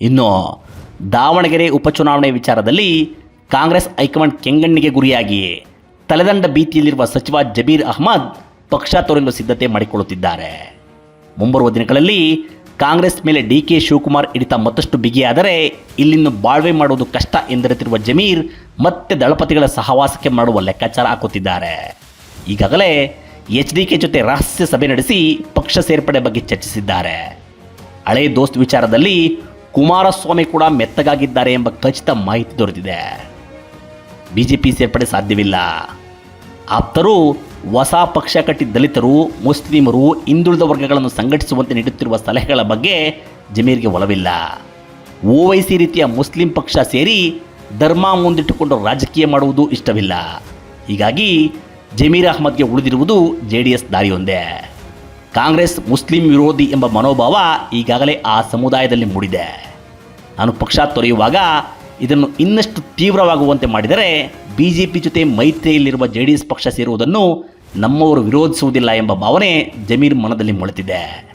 ಇನ್ನು ದಾವಣಗೆರೆ ಉಪಚುನಾವಣೆ ವಿಚಾರದಲ್ಲಿ ಕಾಂಗ್ರೆಸ್ ಹೈಕಮಾಂಡ್ ಕೆಂಗಣ್ಣಿಗೆ ಗುರಿಯಾಗಿ ತಲೆದಂಡ ಭೀತಿಯಲ್ಲಿರುವ ಸಚಿವ ಜಮೀರ್ ಅಹ್ಮದ್ ಪಕ್ಷ ತೊರೆಯಲು ಸಿದ್ಧತೆ ಮಾಡಿಕೊಳ್ಳುತ್ತಿದ್ದಾರೆ. ಮುಂಬರುವ ದಿನಗಳಲ್ಲಿ ಕಾಂಗ್ರೆಸ್ ಮೇಲೆ ಡಿಕೆ ಶಿವಕುಮಾರ್ ಹಿಡಿತ ಮತ್ತಷ್ಟು ಬಿಗಿಯಾದರೆ ಇಲ್ಲಿನ್ನು ಬಾಳ್ವೆ ಮಾಡುವುದು ಕಷ್ಟ ಎಂದರಿತಿರುವ ಜಮೀರ್ ಮತ್ತೆ ದಳಪತಿಗಳ ಸಹವಾಸಕ್ಕೆ ಮಾಡುವ ಲೆಕ್ಕಾಚಾರ ಹಾಕುತ್ತಿದ್ದಾರೆ. ಈಗಾಗಲೇ HDK ಜೊತೆ ರಹಸ್ಯ ಸಭೆ ನಡೆಸಿ ಪಕ್ಷ ಸೇರ್ಪಡೆ ಬಗ್ಗೆ ಚರ್ಚಿಸಿದ್ದಾರೆ. ಹಳೆ ದೋಸ್ತ್ ವಿಚಾರದಲ್ಲಿ ಕುಮಾರಸ್ವಾಮಿ ಕೂಡ ಮೆತ್ತಗಾಗಿದ್ದಾರೆ ಎಂಬ ಖಚಿತ ಮಾಹಿತಿ ದೊರೆತಿದೆ. ಬಿಜೆಪಿ ಸೇರ್ಪಡೆ ಸಾಧ್ಯವಿಲ್ಲ. ಆಪ್ತರು ಹೊಸ ಪಕ್ಷ ಕಟ್ಟಿ ದಲಿತರು, ಮುಸ್ಲಿಮರು, ಹಿಂದುಳಿದ ವರ್ಗಗಳನ್ನು ಸಂಘಟಿಸುವಂತೆ ನೀಡುತ್ತಿರುವ ಸಲಹೆಗಳ ಬಗ್ಗೆ ಜಮೀರ್ಗೆ ಒಲವಿಲ್ಲ. ಓವೈಸಿ ರೀತಿಯ ಮುಸ್ಲಿಂ ಪಕ್ಷ ಸೇರಿ ಧರ್ಮ ಮುಂದಿಟ್ಟುಕೊಂಡು ರಾಜಕೀಯ ಮಾಡುವುದು ಇಷ್ಟವಿಲ್ಲ. ಹೀಗಾಗಿ ಜಮೀರ್ ಅಹ್ಮದ್ಗೆ ಉಳಿದಿರುವುದು JDS ದಾರಿಯೊಂದೇ. ಕಾಂಗ್ರೆಸ್ ಮುಸ್ಲಿಂ ವಿರೋಧಿ ಎಂಬ ಮನೋಭಾವ ಈಗಾಗಲೇ ಆ ಸಮುದಾಯದಲ್ಲಿ ಮೂಡಿದೆ. ನಾನು ಪಕ್ಷ ತೊರೆಯುವಾಗ ಇದನ್ನು ಇನ್ನಷ್ಟು ತೀವ್ರವಾಗುವಂತೆ ಮಾಡಿದರೆ BJP ಜೊತೆ ಮೈತ್ರಿಯಲ್ಲಿರುವ JDS ಪಕ್ಷ ಸೇರುವುದನ್ನು ನಮ್ಮವರು ವಿರೋಧಿಸುವುದಿಲ್ಲ ಎಂಬ ಭಾವನೆ ಜಮೀರ್ ಮನದಲ್ಲಿ ಮೊಳೆತಿದೆ.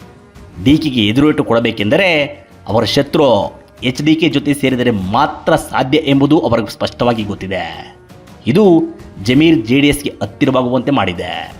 DKಗೆ ಎದುರೇಟು ಕೊಡಬೇಕೆಂದರೆ ಅವರ ಶತ್ರು HDK ಜೊತೆ ಸೇರಿದರೆ ಮಾತ್ರ ಸಾಧ್ಯ ಎಂಬುದು ಅವರಿಗೆ ಸ್ಪಷ್ಟವಾಗಿ ಗೊತ್ತಿದೆ. ಇದು ಜಮೀರ್ JDSಗೆ ಹತ್ತಿರವಾಗುವಂತೆ ಮಾಡಿದೆ.